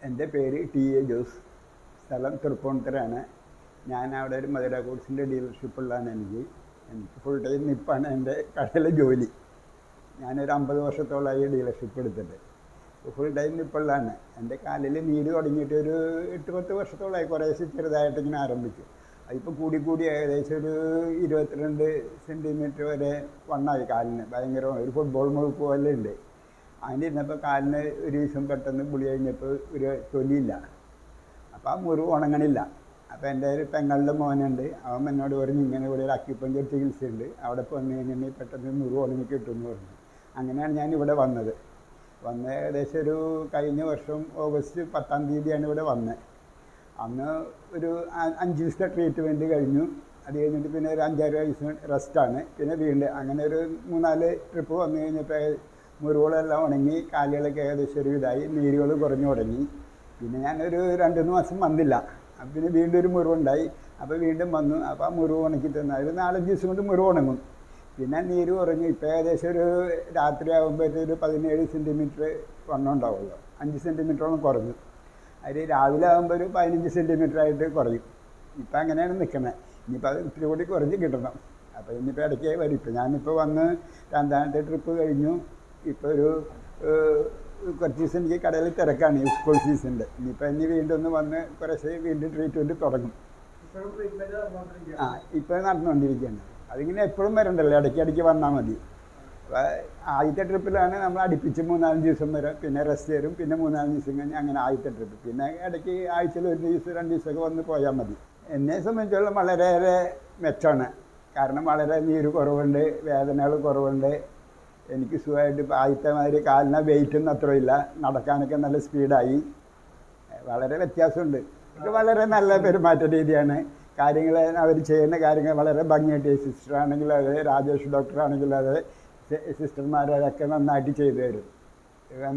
എൻ്റെ പേര് ടി.എ. ജോസ്. സ്ഥലം തൃപ്പൂണിത്തുറയാണ്. ഞാൻ അവിടെ ഒരു മധുര ഗുഡ്സിൻ്റെ ഡീലർഷിപ്പുള്ളതാണ്. എനിക്ക് ഫുൾ ടൈം നിപ്പാണ് എൻ്റെ കടയിലെ ജോലി. ഞാനൊരു 50 വർഷത്തോളമായി ഡീലർഷിപ്പ് എടുത്തിട്ട് ഫുൾ ടൈം നിപ്പുള്ളതാണ്. എൻ്റെ കാലിൽ നീര് തുടങ്ങിയിട്ട് ഒരു 8-10 വർഷത്തോളമായി. കുറേശ്ശെ ചെറുതായിട്ട് ഇങ്ങനെ ആരംഭിച്ചു. അതിപ്പോൾ കൂടി ഏകദേശം ഒരു 22 സെൻറ്റിമീറ്റർ വരെ വണ്ണായി കാലിന്. ഭയങ്കരമാണ്. ഒരു ഫുട്ബോൾ മുഴുപ്പ് പോലെ ഉണ്ട്. അതിന് ഇരുന്നപ്പോൾ കാലിന് ഒരു ദിവസം പെട്ടെന്ന് പുളി കഴിഞ്ഞപ്പോൾ ഒരു തൊലിയില്ല. അപ്പോൾ ആ മുറിവ് ഉണങ്ങണില്ല. അപ്പോൾ എൻ്റെ ഒരു പെങ്ങളുടെ മോനുണ്ട്. അവൻ എന്നോട് പറഞ്ഞു, ഇങ്ങനെ ഇവിടെ ഒരു അക്യുപഞ്ചർ ചികിത്സയുണ്ട്, അവിടെ വന്നു കഴിഞ്ഞാൽ പെട്ടെന്ന് മുറിവ് ഉണങ്ങി കിട്ടുമെന്ന് പറഞ്ഞു. അങ്ങനെയാണ് ഞാൻ ഇവിടെ വന്നത്. ഏകദേശം ഒരു കഴിഞ്ഞ വർഷം ഓഗസ്റ്റ് 10-ാം തീയതിയാണ് ഇവിടെ വന്നത്. അന്ന് ഒരു 5 ദിവസത്തെ ട്രീറ്റ്മെൻറ്റ് കഴിഞ്ഞു. അത് കഴിഞ്ഞിട്ട് പിന്നെ ഒരു 5-6 ദിവസം റെസ്റ്റാണ്. പിന്നെ വീണ്ടും അങ്ങനെ ഒരു 3-4 ട്രിപ്പ് വന്നു കഴിഞ്ഞപ്പോൾ മുറിവുകളെല്ലാം ഉണങ്ങി, കാലുകളൊക്കെ ഏകദേശം ഒരു ഇതായി, നീരുകൾ കുറഞ്ഞു തുടങ്ങി. പിന്നെ ഞാനൊരു 2-3 മാസം വന്നില്ല. അപ്പം പിന്നെ വീണ്ടും ഒരു മുറിവുണ്ടായി. അപ്പോൾ വീണ്ടും വന്നു. അപ്പോൾ ആ മുറിവ് ഉണക്കി തന്നാൽ ഒരു 4-5 ദിവസം കൊണ്ട് മുറിവ് ഉണങ്ങും. പിന്നെ നീര് കുറഞ്ഞു. ഇപ്പോൾ ഏകദേശം ഒരു രാത്രി ആകുമ്പോഴത്തേക്ക് ഒരു 17 സെൻറ്റിമീറ്റർ വണ്ണം ഉണ്ടാവുമല്ലോ. 5 സെൻറ്റിമീറ്ററോളം കുറഞ്ഞു. അതിൽ രാവിലെ ആകുമ്പോൾ ഒരു 15 സെൻറ്റിമീറ്റർ ആയിട്ട് കുറയും. ഇപ്പം അങ്ങനെയാണ് നിൽക്കുന്നത്. ഇനിയിപ്പോൾ അത് ഇത്തിരി കൂടി കുറഞ്ഞ് കിട്ടണം. അപ്പോൾ ഇനിയിപ്പോൾ ഇടയ്ക്ക് വരും. ഇപ്പോൾ ഞാനിപ്പോൾ വന്ന് 2ാമത്തെ ട്രിപ്പ് കഴിഞ്ഞു. ഇപ്പോൾ ഒരു കുറച്ച് ദിവസം എനിക്ക് കടയിൽ തിരക്കാണ് ഈ സ്കൂൾ സീസണിൻ്റെ. ഇനിയിപ്പോൾ വീണ്ടും ഒന്ന് വന്ന് കുറച്ച് വീണ്ടും ട്രീറ്റ്മെൻറ്റ് തുടങ്ങും. ഇപ്പോൾ നടന്നുകൊണ്ടിരിക്കുകയാണ്. അതിങ്ങനെ എപ്പോഴും വരണ്ടല്ലോ, ഇടയ്ക്ക് വന്നാൽ മതി. അപ്പോൾ ആദ്യത്തെ ട്രിപ്പിലാണ് നമ്മൾ അടുപ്പിച്ച് 3-4 ദിവസം വരും, പിന്നെ റെസ്റ്റ് തരും, പിന്നെ 3-4 ദിവസം കഴിഞ്ഞ് അങ്ങനെ ആദ്യത്തെ ട്രിപ്പ്. പിന്നെ ഇടയ്ക്ക് ആഴ്ചയിൽ 1 ദിവസം 2 ദിവസമൊക്കെ വന്ന് പോയാൽ മതി. എന്നെ സംബന്ധിച്ചോളം വളരെയേറെ മെച്ചമാണ്. കാരണം വളരെ നീര് കുറവുണ്ട്, വേദനകൾ കുറവുണ്ട്. എനിക്ക് സുഖമായിട്ട് ഇപ്പോൾ ആദ്യത്തെ മാതിരി കാലിന് വെയിറ്റൊന്നും അത്രയില്ല. നടക്കാനൊക്കെ നല്ല സ്പീഡായി. വളരെ വ്യത്യാസമുണ്ട്. ഇത് വളരെ നല്ല പെരുമാറ്റ രീതിയാണ്. കാര്യങ്ങൾ അവർ ചെയ്യുന്ന കാര്യങ്ങൾ വളരെ ഭംഗിയായിട്ട്, സിസ്റ്റർ ആണെങ്കിലും അതെ, രാജേഷ് ഡോക്ടർ ആണെങ്കിലും അതെ, സിസ്റ്റർമാരൊക്കെ നന്നായിട്ട് ചെയ്തു തരും.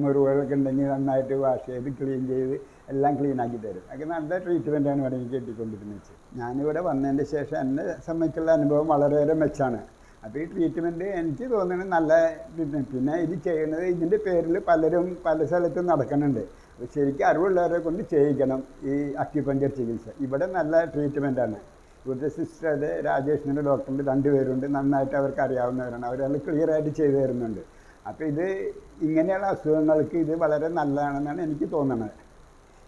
മുറിവുകളൊക്കെ ഉണ്ടെങ്കിൽ നന്നായിട്ട് വാഷ് ചെയ്ത് ക്ലീൻ ചെയ്ത് എല്ലാം ക്ലീനാക്കി തരും. അതൊക്കെ നല്ല ട്രീറ്റ്മെൻറ്റാണ് ഇവിടെ എനിക്ക് കിട്ടിക്കൊണ്ടിരുന്നത്. ഞാനിവിടെ വന്നതിൻ്റെ ശേഷം എന്നെ സംബന്ധിച്ചുള്ള അനുഭവം വളരെയേറെ മെച്ചമാണ്. അപ്പോൾ ഈ ട്രീറ്റ്മെൻറ്റ് എനിക്ക് തോന്നുന്നത് നല്ല. പിന്നെ ഇത് ചെയ്യുന്നത് ഇതിൻ്റെ പേരിൽ പലരും പല സ്ഥലത്തും നടക്കുന്നുണ്ട്. അപ്പോൾ ശരിക്കും അറിവുള്ളവരെ കൊണ്ട് ചെയ്യിക്കണം ഈ അക്യുപഞ്ചർ ചികിത്സ. ഇവിടെ നല്ല ട്രീറ്റ്മെൻറ്റാണ്. ഇവിടുത്തെ സിസ്റ്റർ അതെ, രാജേഷിൻ്റെ ഡോക്ടറിൻ്റെ 2 പേരുണ്ട്. നന്നായിട്ട് അവർക്ക് അറിയാവുന്നവരാണ്. അവരെല്ലാം ക്ലിയറായിട്ട് ചെയ്തു തരുന്നുണ്ട്. അപ്പോൾ ഇത് ഇങ്ങനെയുള്ള അസുഖങ്ങൾക്ക് ഇത് വളരെ നല്ലതാണെന്നാണ് എനിക്ക് തോന്നുന്നത്.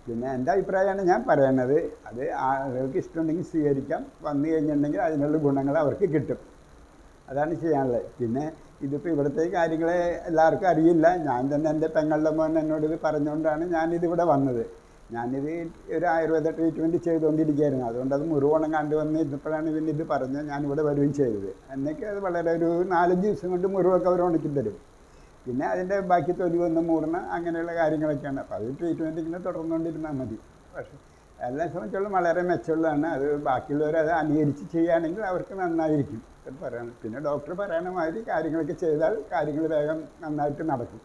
പിന്നെ എൻ്റെ അഭിപ്രായമാണ് ഞാൻ പറയണത്. അത് ആളുകൾക്ക് ഇഷ്ടമുണ്ടെങ്കിൽ സ്വീകരിക്കാം. വന്നു കഴിഞ്ഞിട്ടുണ്ടെങ്കിൽ അതിനുള്ള ഗുണങ്ങൾ അവർക്ക് കിട്ടും. അതാണ് ചെയ്യാനുള്ളത്. പിന്നെ ഇതിപ്പോൾ ഇവിടുത്തെ കാര്യങ്ങൾ എല്ലാവർക്കും അറിയില്ല. ഞാൻ തന്നെ എൻ്റെ പെങ്ങളുടെ മോൻ എന്നോട് ഇത് പറഞ്ഞുകൊണ്ടാണ് ഞാനിതിവിടെ വന്നത്. ഞാനിത് ഒരു ആയുർവേദ ട്രീറ്റ്മെൻറ്റ് ചെയ്തുകൊണ്ടിരിക്കുകയായിരുന്നു. അതുകൊണ്ട് അത് മുറിവുണങ്ങാണ്ട് വന്ന് ഇരുന്നപ്പോഴാണ് പിന്നെ ഇത് പറഞ്ഞ് ഞാനിവിടെ വരികയും ചെയ്തത്. എന്നൊക്കെ അത് വളരെ ഒരു 4-5 ദിവസം കൊണ്ട് മുറിവൊക്കെ അവർ ഉണക്കി തരും. പിന്നെ അതിൻ്റെ ബാക്കി തൊലി വന്ന് മൂടണം, അങ്ങനെയുള്ള കാര്യങ്ങളൊക്കെയാണ്. അപ്പോൾ അത് ട്രീറ്റ്മെൻറ്റ് ഇങ്ങനെ തുടർന്നുകൊണ്ടിരുന്നാൽ മതി. പക്ഷേ എല്ലാം സംബന്ധിച്ചോളം വളരെ മെച്ചമുള്ളതാണ്. അത് ബാക്കിയുള്ളവർ അത് അനുകരിച്ച് ചെയ്യുകയാണെങ്കിൽ അവർക്ക് നന്നായിരിക്കും പറയണം. പിന്നെ ഡോക്ടർ പറയണ മാതിരി കാര്യങ്ങളൊക്കെ ചെയ്താൽ കാര്യങ്ങൾ വേഗം നന്നായിട്ട് നടക്കും.